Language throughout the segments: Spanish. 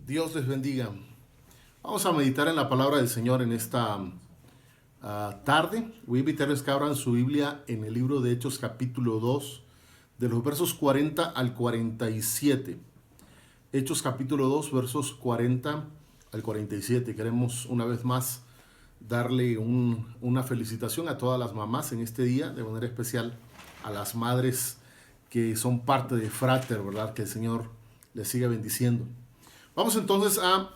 Dios les bendiga. Vamos a meditar en la palabra del Señor en esta tarde. Voy a invitarles que abran su Biblia en el libro de Hechos capítulo 2, de los versos 40 al 47. Hechos capítulo 2, versos 40 al 47. Queremos una vez más darle una felicitación a todas las mamás en este día, de manera especial a las madres que son parte de Frater, ¿verdad? Que el Señor les siga bendiciendo. Vamos entonces a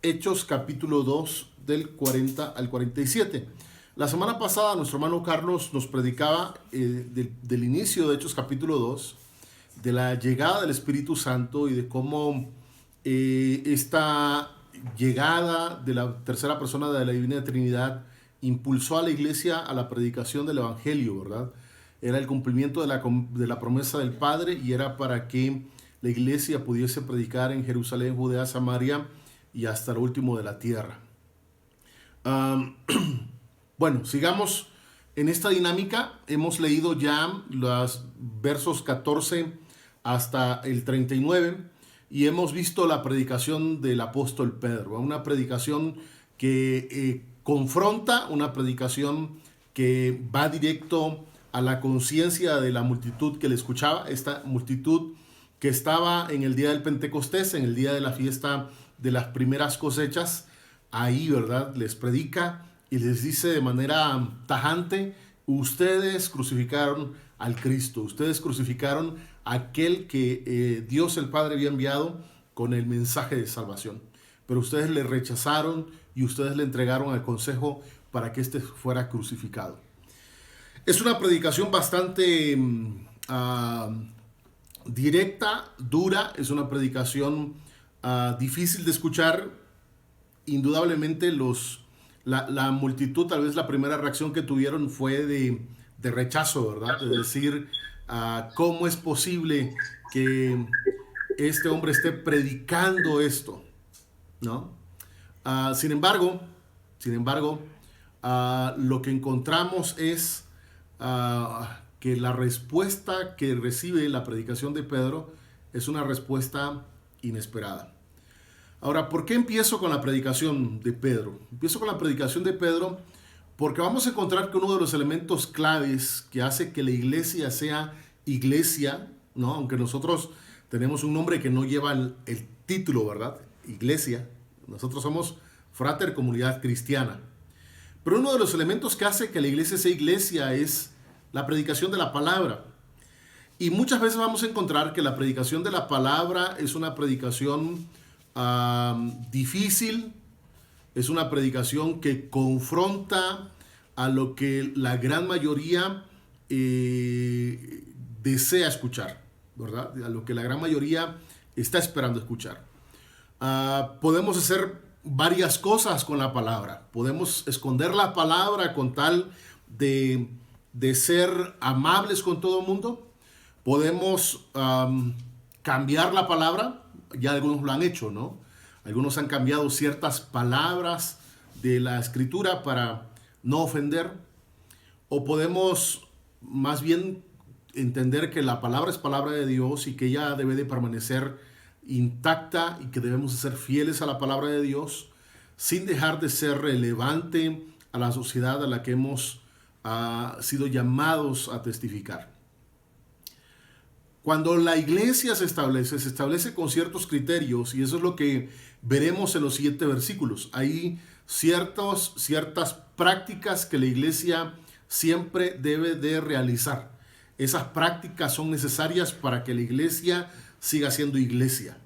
Hechos capítulo 2 del 40 al 47. La semana pasada nuestro hermano Carlos nos predicaba del inicio de Hechos capítulo 2, de la llegada del Espíritu Santo y de cómo esta llegada de la tercera persona de la Divina Trinidad impulsó a la iglesia a la predicación del Evangelio, ¿verdad? Era el cumplimiento de la promesa del Padre y era para que la iglesia pudiese predicar en Jerusalén, Judea, Samaria y hasta lo último de la tierra. Bueno, sigamos en esta dinámica. Hemos leído ya los versos 14 hasta el 39 y hemos visto la predicación del apóstol Pedro, una predicación que confronta, una predicación que va directo a la conciencia de la multitud que le escuchaba, esta multitud que estaba en el día del Pentecostés, en el día de la fiesta de las primeras cosechas. Ahí, ¿verdad?, les predica y les dice de manera tajante: ustedes crucificaron al Cristo, ustedes crucificaron a aquel que Dios el Padre había enviado con el mensaje de salvación, pero ustedes le rechazaron y ustedes le entregaron al consejo para que éste fuera crucificado. Es una predicación bastante directa, dura, es una predicación difícil de escuchar. Indudablemente la multitud, tal vez la primera reacción que tuvieron fue de rechazo, ¿verdad? De decir, ¿cómo es posible que este hombre esté predicando esto? ¿No? Sin embargo, lo que encontramos es que la respuesta que recibe la predicación de Pedro es una respuesta inesperada. Ahora, ¿por qué empiezo con la predicación de Pedro? Empiezo con la predicación de Pedro porque vamos a encontrar que uno de los elementos claves que hace que la iglesia sea iglesia, ¿no? Aunque nosotros tenemos un nombre que no lleva el título, ¿verdad? Iglesia. Nosotros somos Frater, Comunidad Cristiana. Pero uno de los elementos que hace que la iglesia sea iglesia es la predicación de la palabra. Y muchas veces vamos a encontrar que la predicación de la palabra es una predicación difícil, es una predicación que confronta a lo que la gran mayoría desea escuchar, ¿verdad? A lo que la gran mayoría está esperando escuchar. Podemos hacer varias cosas con la palabra. Podemos esconder la palabra con tal de ser amables con todo el mundo. Podemos cambiar la palabra. Ya algunos lo han hecho, ¿no? Algunos han cambiado ciertas palabras de la escritura para no ofender. O podemos más bien entender que la palabra es palabra de Dios y que ella debe de permanecer intacta y que debemos ser fieles a la palabra de Dios sin dejar de ser relevante a la sociedad a la que hemos sido llamados a testificar. Cuando la iglesia se establece con ciertos criterios, y eso es lo que veremos en los siguientes versículos. Hay ciertas prácticas que la iglesia siempre debe de realizar. Esas prácticas son necesarias para que la iglesia siga siendo iglesia,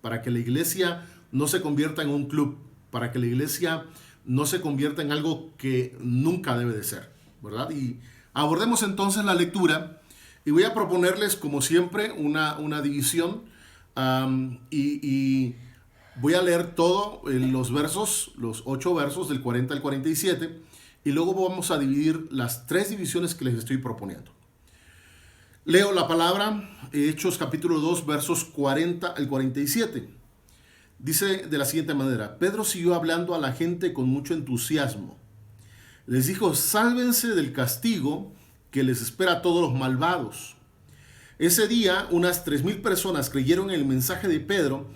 para que la iglesia no se convierta en un club, para que la iglesia no se convierta en algo que nunca debe de ser, ¿verdad? Y abordemos entonces la lectura. Y voy a proponerles, como siempre, una división y voy a leer todos los versos, los 8 versos del 40 al 47, y luego vamos a dividir las 3 divisiones que les estoy proponiendo. Leo la palabra, Hechos capítulo 2, versos 40 al 47. Dice de la siguiente manera: Pedro siguió hablando a la gente con mucho entusiasmo. Les dijo: sálvense del castigo que les espera a todos los malvados. Ese día unas 3,000 personas creyeron en el mensaje de Pedro,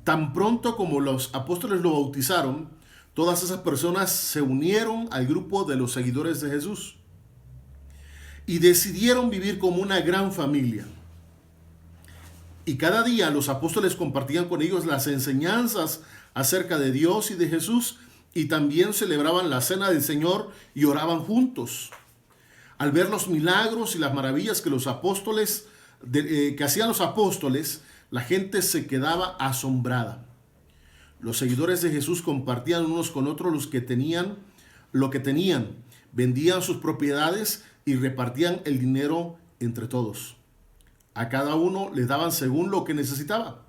Tan pronto como los apóstoles lo bautizaron, todas esas personas se unieron al grupo de los seguidores de Jesús y decidieron vivir como una gran familia. Y cada día los apóstoles compartían con ellos las enseñanzas acerca de Dios y de Jesús, y también celebraban la cena del Señor y oraban juntos. Al ver los milagros y las maravillas que que hacían los apóstoles, la gente se quedaba asombrada. Los seguidores de Jesús compartían unos con otros lo que tenían, vendían sus propiedades y repartían el dinero entre todos. A cada uno le daban según lo que necesitaba.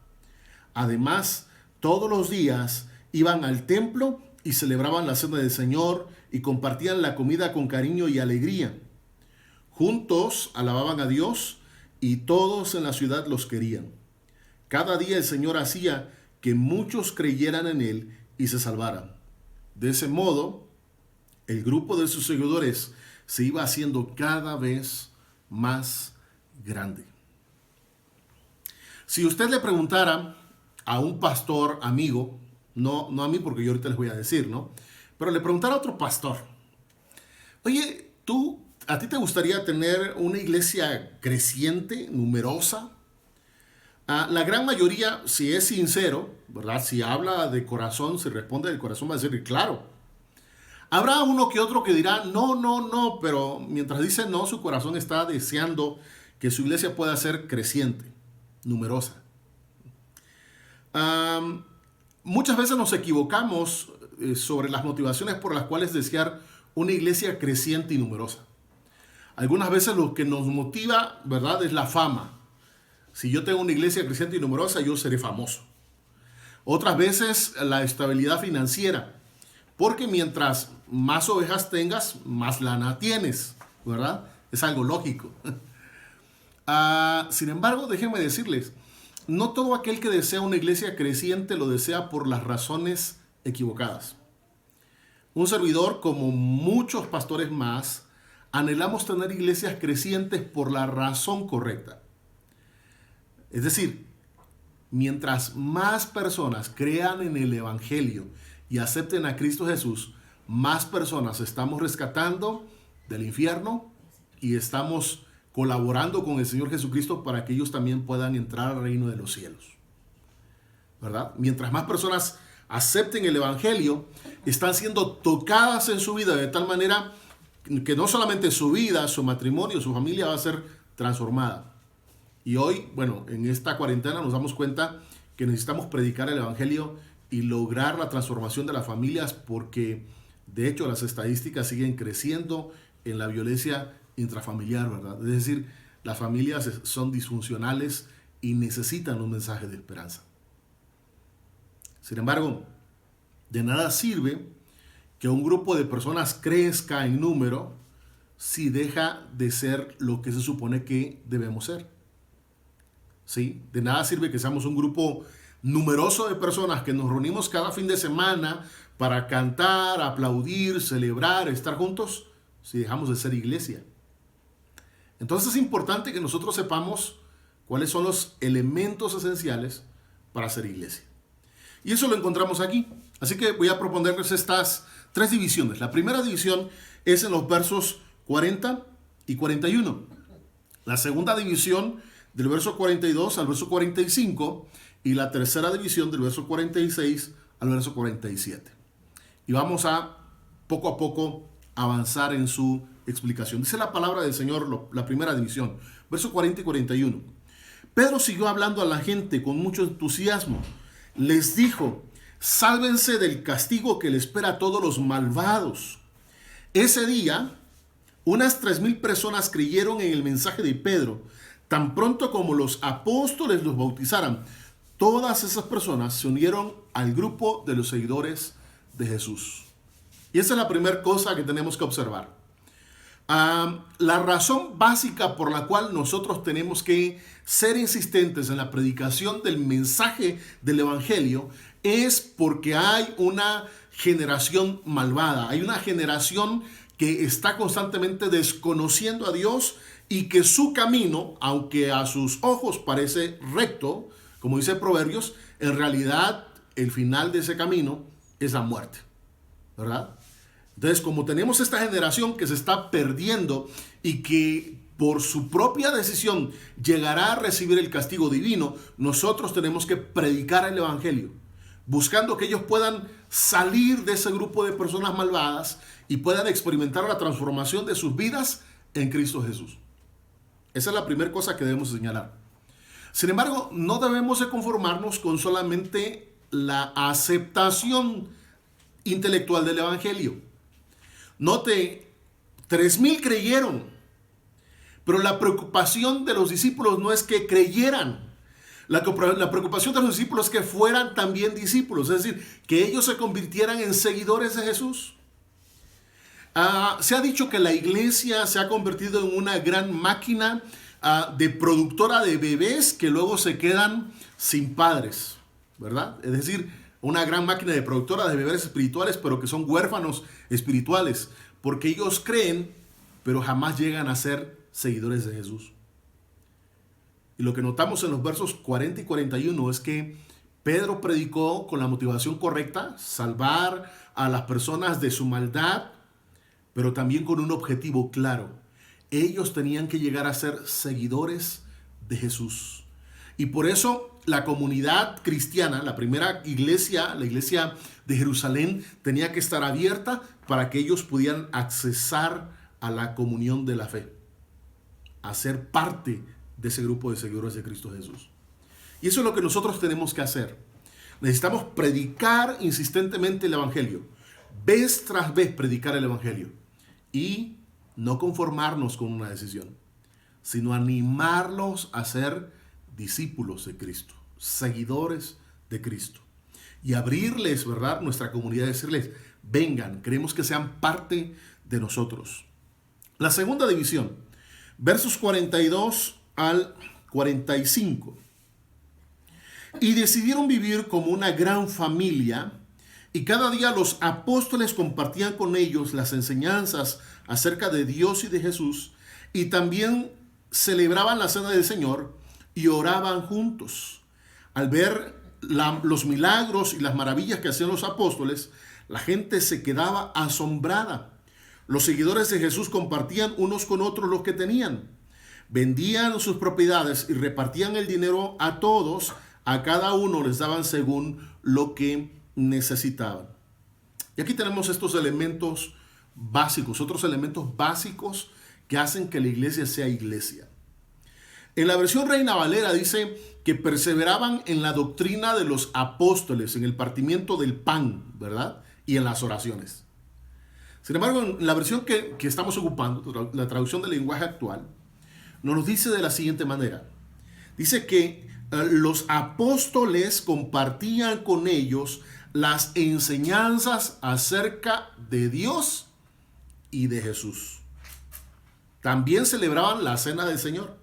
Además, todos los días iban al templo y celebraban la cena del Señor y compartían la comida con cariño y alegría. Juntos alababan a Dios y todos en la ciudad los querían. Cada día el Señor hacía que muchos creyeran en Él y se salvaran. De ese modo, el grupo de sus seguidores se iba haciendo cada vez más grande. Si usted le preguntara a un pastor amigo, no a mí porque yo ahorita les voy a decir, ¿no? Pero le preguntara a otro pastor, oye, ¿a ti te gustaría tener una iglesia creciente, numerosa? La gran mayoría, si es sincero, ¿verdad? Si habla de corazón, si responde del corazón, va a decir, claro. Habrá uno que otro que dirá, no, pero mientras dice no, su corazón está deseando que su iglesia pueda ser creciente, numerosa. Muchas veces nos equivocamos sobre las motivaciones por las cuales desear una iglesia creciente y numerosa. Algunas veces lo que nos motiva, ¿verdad?, es la fama. Si yo tengo una iglesia creciente y numerosa, yo seré famoso. Otras veces la estabilidad financiera, porque mientras más ovejas tengas, más lana tienes, ¿verdad? Es algo lógico. Sin embargo, déjenme decirles, no todo aquel que desea una iglesia creciente lo desea por las razones equivocadas. Un servidor, como muchos pastores más, anhelamos tener iglesias crecientes por la razón correcta. Es decir, mientras más personas crean en el Evangelio y acepten a Cristo Jesús, más personas estamos rescatando del infierno y estamos colaborando con el Señor Jesucristo para que ellos también puedan entrar al reino de los cielos, ¿verdad? Mientras más personas acepten el Evangelio, están siendo tocadas en su vida de tal manera que no solamente su vida, su matrimonio, su familia va a ser transformada. Y hoy, bueno, en esta cuarentena nos damos cuenta que necesitamos predicar el Evangelio y lograr la transformación de las familias, porque de hecho las estadísticas siguen creciendo en la violencia intrafamiliar, ¿verdad? Es decir, las familias son disfuncionales y necesitan un mensaje de esperanza. Sin embargo, de nada sirve que un grupo de personas crezca en número si deja de ser lo que se supone que debemos ser. ¿Sí? De nada sirve que seamos un grupo numeroso de personas que nos reunimos cada fin de semana para cantar, aplaudir, celebrar, estar juntos, si dejamos de ser iglesia. Entonces es importante que nosotros sepamos cuáles son los elementos esenciales para ser iglesia. Y eso lo encontramos aquí. Así que voy a proponerles estas tres divisiones. La primera división es en los versos 40 y 41. La segunda división del verso 42 al verso 45, y la tercera división del verso 46 al verso 47. Y vamos a poco avanzar en su explicación. Dice la palabra del Señor, la primera división, verso 40 y 41. Pedro siguió hablando a la gente con mucho entusiasmo. Les dijo, sálvense del castigo que le espera a todos los malvados. Ese día, unas 3,000 personas creyeron en el mensaje de Pedro. Tan pronto como los apóstoles los bautizaran, todas esas personas se unieron al grupo de los seguidores de Jesús. Y esa es la primera cosa que tenemos que observar. La razón básica por la cual nosotros tenemos que ser insistentes en la predicación del mensaje del Evangelio es porque hay una generación malvada, hay una generación que está constantemente desconociendo a Dios y que su camino, aunque a sus ojos parece recto, como dice Proverbios, en realidad el final de ese camino es la muerte, ¿verdad? Entonces, como tenemos esta generación que se está perdiendo y que por su propia decisión llegará a recibir el castigo divino, nosotros tenemos que predicar el evangelio, buscando que ellos puedan salir de ese grupo de personas malvadas y puedan experimentar la transformación de sus vidas en Cristo Jesús. Esa es la primera cosa que debemos señalar. Sin embargo, no debemos de conformarnos con solamente la aceptación intelectual del evangelio. Note, 3,000 creyeron, pero la preocupación de los discípulos no es que creyeran. La preocupación de los discípulos es que fueran también discípulos, es decir, que ellos se convirtieran en seguidores de Jesús. Se ha dicho que la iglesia se ha convertido en una gran máquina de productora de bebés que luego se quedan sin padres, ¿verdad? Es decir, una gran máquina de productora de bebés espirituales, pero que son huérfanos espirituales, porque ellos creen, pero jamás llegan a ser seguidores de Jesús. Y lo que notamos en los versos 40 y 41 es que Pedro predicó con la motivación correcta, salvar a las personas de su maldad, pero también con un objetivo claro. Ellos tenían que llegar a ser seguidores de Jesús. Y por eso la comunidad cristiana, la primera iglesia, la iglesia de Jerusalén, tenía que estar abierta para que ellos pudieran accesar a la comunión de la fe, a ser parte de ese grupo de seguidores de Cristo Jesús. Y eso es lo que nosotros tenemos que hacer. Necesitamos predicar insistentemente el evangelio, vez tras vez predicar el evangelio, y no conformarnos con una decisión, sino animarlos a ser discípulos de Cristo, seguidores de Cristo, y abrirles, ¿verdad?, nuestra comunidad, decirles, vengan, queremos que sean parte de nosotros. La segunda división, versos 42 al 45. Y decidieron vivir como una gran familia, y cada día los apóstoles compartían con ellos las enseñanzas acerca de Dios y de Jesús, y también celebraban la cena del Señor y oraban juntos. Al ver los milagros y las maravillas que hacían los apóstoles, la gente se quedaba asombrada. Los seguidores de Jesús compartían unos con otros lo que tenían. Vendían sus propiedades y repartían el dinero a todos. A cada uno les daban según lo que necesitaban. Y aquí tenemos estos elementos básicos, otros elementos básicos que hacen que la iglesia sea iglesia. En la versión Reina Valera dice que perseveraban en la doctrina de los apóstoles, en el partimiento del pan, ¿verdad? Y en las oraciones. Sin embargo, en la versión que estamos ocupando, la traducción del lenguaje actual, nos dice de la siguiente manera. Dice que los apóstoles compartían con ellos las enseñanzas acerca de Dios y de Jesús. También celebraban la cena del Señor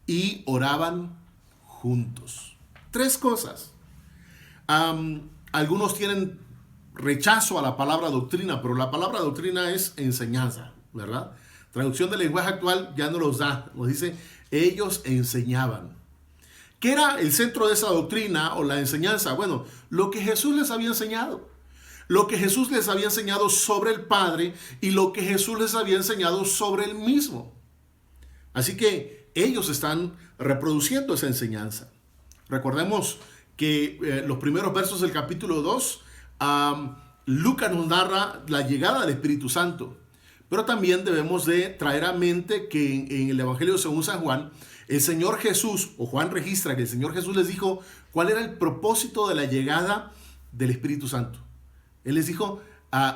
y oraban juntos. 3 cosas. Algunos tienen rechazo a la palabra doctrina, pero la palabra doctrina es enseñanza, ¿verdad? Traducción del lenguaje actual ya no los da, nos dice, ellos enseñaban. ¿Qué era el centro de esa doctrina o la enseñanza? Bueno, lo que Jesús les había enseñado. Lo que Jesús les había enseñado sobre el Padre y lo que Jesús les había enseñado sobre él mismo. Así que ellos están reproduciendo esa enseñanza. Recordemos que los primeros versos del capítulo 2, Lucas nos narra la llegada del Espíritu Santo. Pero también debemos de traer a mente que en el Evangelio según San Juan, el Señor Jesús, o Juan registra que el Señor Jesús les dijo cuál era el propósito de la llegada del Espíritu Santo. Él les dijo,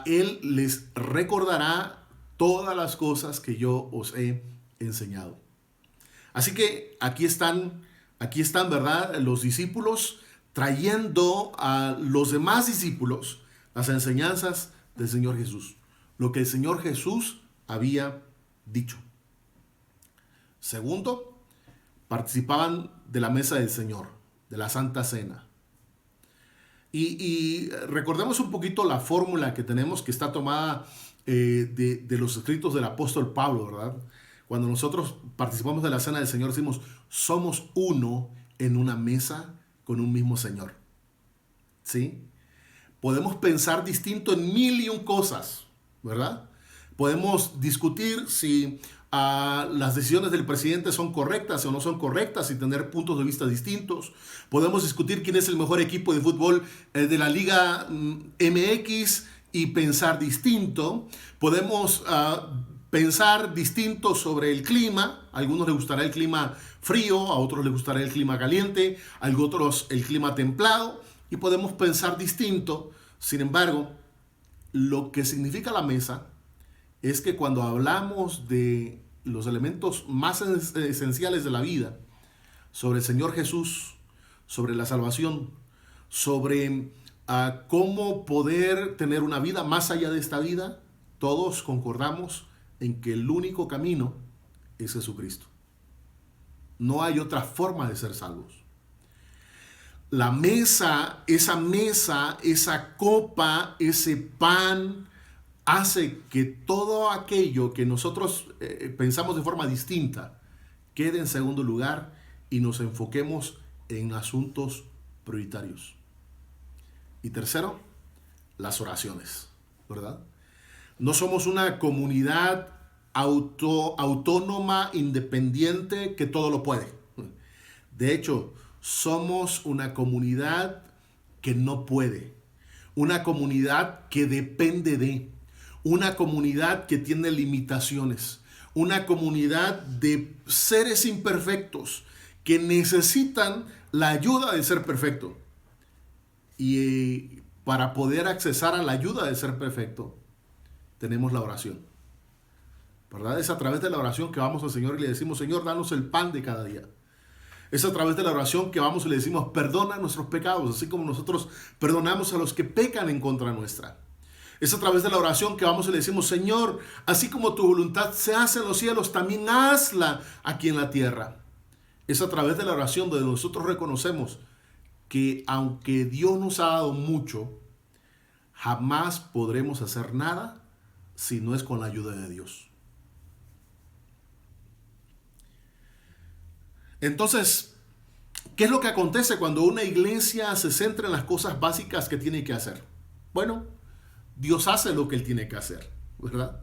Él les recordará todas las cosas que yo os he enseñado. Así que aquí están, ¿verdad?, los discípulos trayendo a los demás discípulos las enseñanzas del Señor Jesús, lo que el Señor Jesús había dicho. Segundo, participaban de la mesa del Señor, de la Santa Cena. Y recordemos un poquito la fórmula que tenemos, que está tomada de los escritos del apóstol Pablo, ¿verdad? Cuando nosotros participamos de la Cena del Señor, decimos, somos uno en una mesa con un mismo Señor. ¿Sí? Podemos pensar distinto en mil y un cosas, ¿verdad? Podemos discutir si las decisiones del presidente son correctas o no son correctas y tener puntos de vista distintos. Podemos discutir quién es el mejor equipo de fútbol de la Liga MX y pensar distinto. Podemos pensar distinto sobre el clima. A algunos les gustará el clima frío, a otros les gustará el clima caliente, a otros el clima templado. Y podemos pensar distinto. Sin embargo, lo que significa la mesa es que cuando hablamos de los elementos más esenciales de la vida, sobre el Señor Jesús, sobre la salvación, sobre cómo poder tener una vida más allá de esta vida, todos concordamos en que el único camino es Jesucristo. No hay otra forma de ser salvos. La mesa, esa copa, ese pan, hace que todo aquello que nosotros pensamos de forma distinta quede en segundo lugar y nos enfoquemos en asuntos prioritarios. Y tercero, las oraciones, ¿verdad? No somos una comunidad autónoma, independiente, que todo lo puede. De hecho, somos una comunidad que no puede, una comunidad que depende de, una comunidad que tiene limitaciones, una comunidad de seres imperfectos que necesitan la ayuda de ser perfecto. Y para poder accesar a la ayuda de ser perfecto, tenemos la oración, ¿verdad? Es a través de la oración que vamos al Señor y le decimos: Señor, danos el pan de cada día. Es a través de la oración que vamos y le decimos: perdona nuestros pecados, así como nosotros perdonamos a los que pecan en contra nuestra. Es a través de la oración que vamos y le decimos: Señor, así como tu voluntad se hace en los cielos, también hazla aquí en la tierra. Es a través de la oración donde nosotros reconocemos que aunque Dios nos ha dado mucho, jamás podremos hacer nada si no es con la ayuda de Dios. Entonces, ¿qué es lo que acontece cuando una iglesia se centra en las cosas básicas que tiene que hacer? Bueno, Dios hace lo que Él tiene que hacer, ¿verdad?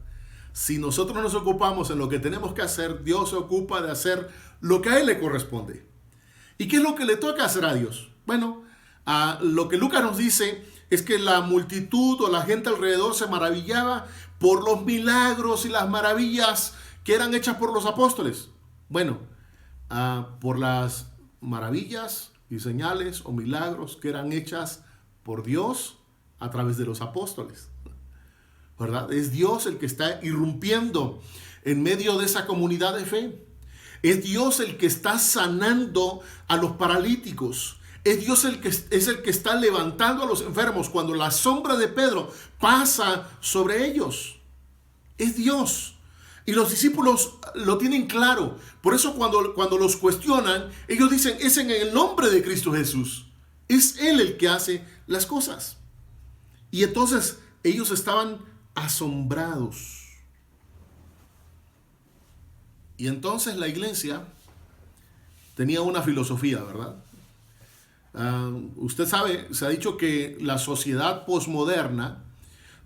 Si nosotros nos ocupamos en lo que tenemos que hacer, Dios se ocupa de hacer lo que a Él le corresponde. ¿Y qué es lo que le toca hacer a Dios? Bueno, lo que Lucas nos dice es que la multitud o la gente alrededor se maravillaba por los milagros y las maravillas que eran hechas por los apóstoles. Bueno, por las maravillas y señales o milagros que eran hechas por Dios a través de los apóstoles, ¿verdad? Es Dios el que está irrumpiendo en medio de esa comunidad de fe. Es Dios el que está sanando a los paralíticos. Es Dios el que está levantando a los enfermos cuando la sombra de Pedro pasa sobre ellos. Es Dios. Y los discípulos lo tienen claro. Por eso cuando los cuestionan, ellos dicen: es en el nombre de Cristo Jesús. Es Él el que hace las cosas. Y entonces ellos estaban asombrados. Y entonces la iglesia tenía una filosofía, ¿verdad? Usted sabe, se ha dicho que la sociedad posmoderna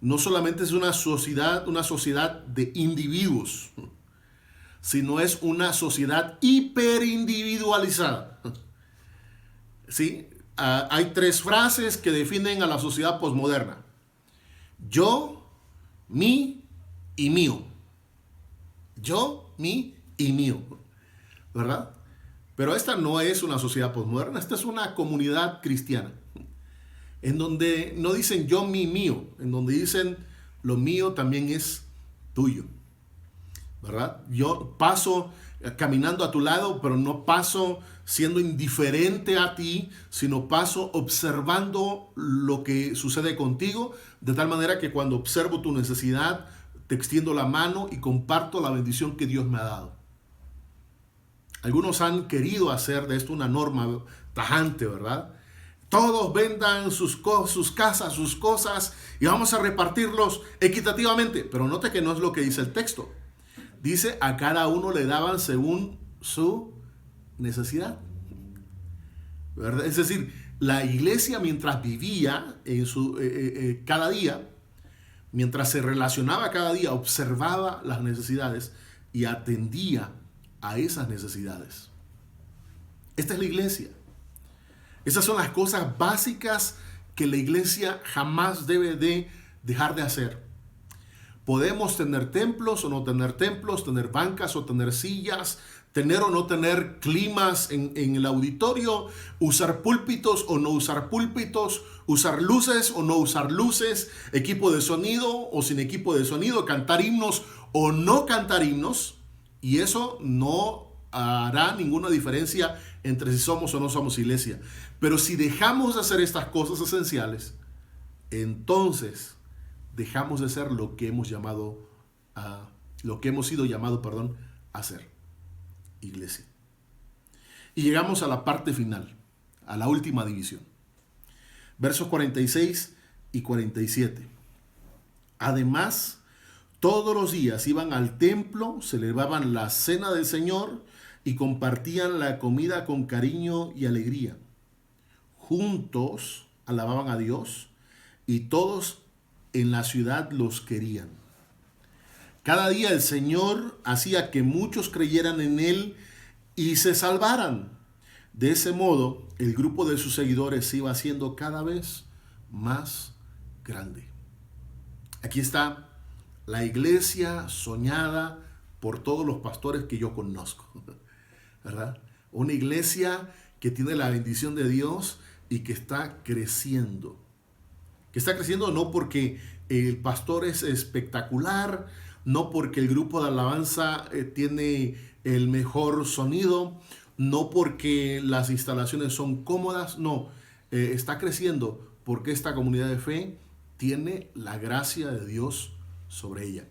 no solamente es una sociedad de individuos, sino es una sociedad hiperindividualizada. ¿Sí? Hay tres frases que definen a la sociedad posmoderna: yo, mí y mío. Yo, mí y mío, ¿verdad? Pero esta no es una sociedad posmoderna, esta es una comunidad cristiana, en donde no dicen yo, mí, mío, en donde dicen lo mío también es tuyo, ¿verdad? Yo paso caminando a tu lado, pero no paso siendo indiferente a ti, sino paso observando lo que sucede contigo, de tal manera que cuando observo tu necesidad, te extiendo la mano y comparto la bendición que Dios me ha dado. Algunos han querido hacer de esto una norma tajante, ¿verdad? Todos vendan sus casas, sus cosas, y vamos a repartirlos equitativamente. Pero note que no es lo que dice el texto. Dice: a cada uno le daban según su necesidad. ¿verdad? Es decir, la iglesia mientras vivía en cada día, mientras se relacionaba cada día, observaba las necesidades y atendía a esas necesidades. Esta es la iglesia. Esas son las cosas básicas que la iglesia jamás debe de dejar de hacer. Podemos tener templos o no tener templos, tener bancas o tener sillas, tener o no tener climas en el auditorio, usar púlpitos o no usar púlpitos, usar luces o no usar luces, equipo de sonido o sin equipo de sonido, cantar himnos o no cantar himnos. Y eso no hará ninguna diferencia entre si somos o no somos iglesia. Pero si dejamos de hacer estas cosas esenciales, entonces dejamos de ser lo que hemos sido llamado, a ser, iglesia. Y llegamos a la parte final, a la última división. Versos 46 y 47. Además, todos los días iban al templo, celebraban la cena del Señor y compartían la comida con cariño y alegría. Juntos alababan a Dios y todos en la ciudad los querían. Cada día el Señor hacía que muchos creyeran en Él y se salvaran. De ese modo, el grupo de sus seguidores se iba haciendo cada vez más grande. Aquí está la iglesia soñada por todos los pastores que yo conozco, ¿verdad? Una iglesia que tiene la bendición de Dios y que está creciendo. Que está creciendo no porque el pastor es espectacular, no porque el grupo de alabanza tiene el mejor sonido, no porque las instalaciones son cómodas, no. Está creciendo porque esta comunidad de fe tiene la gracia de Dios sobre ella.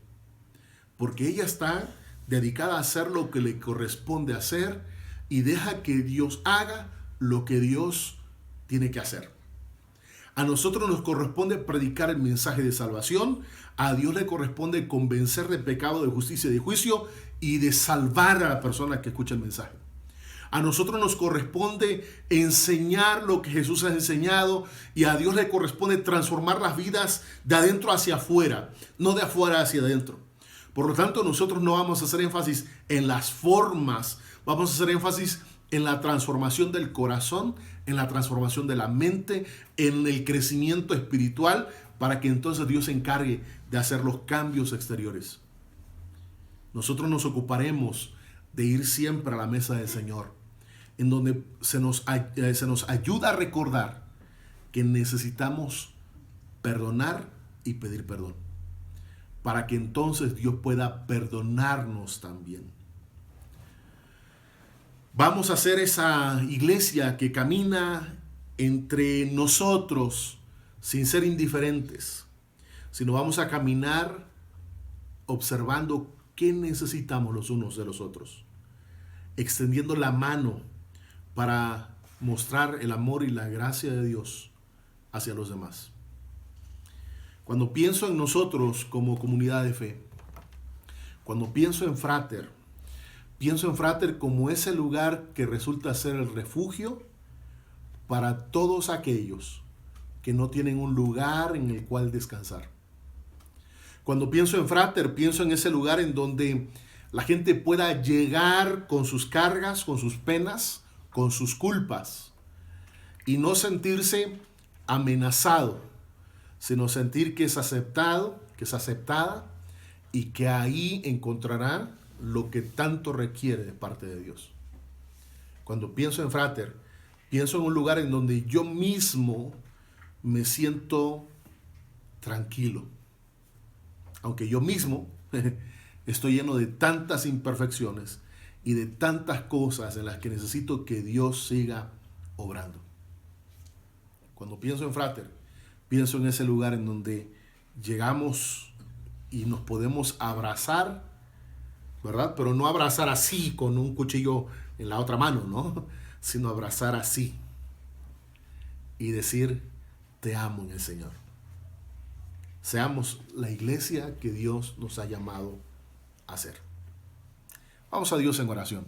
Porque ella está dedicada a hacer lo que le corresponde hacer y deja que Dios haga lo que Dios tiene que hacer. A nosotros nos corresponde predicar el mensaje de salvación. A Dios le corresponde convencer de pecado, de justicia y de juicio y de salvar a la persona que escucha el mensaje. A nosotros nos corresponde enseñar lo que Jesús ha enseñado y a Dios le corresponde transformar las vidas de adentro hacia afuera, no de afuera hacia adentro. Por lo tanto, nosotros no vamos a hacer énfasis en las formas, vamos a hacer énfasis en la transformación del corazón, en la transformación de la mente, en el crecimiento espiritual, para que entonces Dios se encargue de hacer los cambios exteriores. Nosotros nos ocuparemos de ir siempre a la mesa del Señor, en donde se nos ayuda a recordar que necesitamos perdonar y pedir perdón, para que entonces Dios pueda perdonarnos también. Vamos a ser esa iglesia que camina entre nosotros sin ser indiferentes, sino vamos a caminar observando qué necesitamos los unos de los otros, extendiendo la mano para mostrar el amor y la gracia de Dios hacia los demás. Cuando pienso en nosotros como comunidad de fe, cuando pienso en Frater como ese lugar que resulta ser el refugio para todos aquellos que no tienen un lugar en el cual descansar. Cuando pienso en Frater, pienso en ese lugar en donde la gente pueda llegar con sus cargas, con sus penas, con sus culpas y no sentirse amenazado, sino sentir que es aceptado, que es aceptada y que ahí encontrará lo que tanto requiere de parte de Dios. Cuando pienso en Frater, pienso en un lugar en donde yo mismo me siento tranquilo. Aunque yo mismo estoy lleno de tantas imperfecciones y de tantas cosas en las que necesito que Dios siga obrando. Cuando pienso en Frater, pienso en ese lugar en donde llegamos y nos podemos abrazar, ¿verdad? Pero no abrazar así con un cuchillo en la otra mano, ¿no? Sino abrazar así y decir, te amo en el Señor. Seamos la iglesia que Dios nos ha llamado a ser. Vamos a Dios en oración.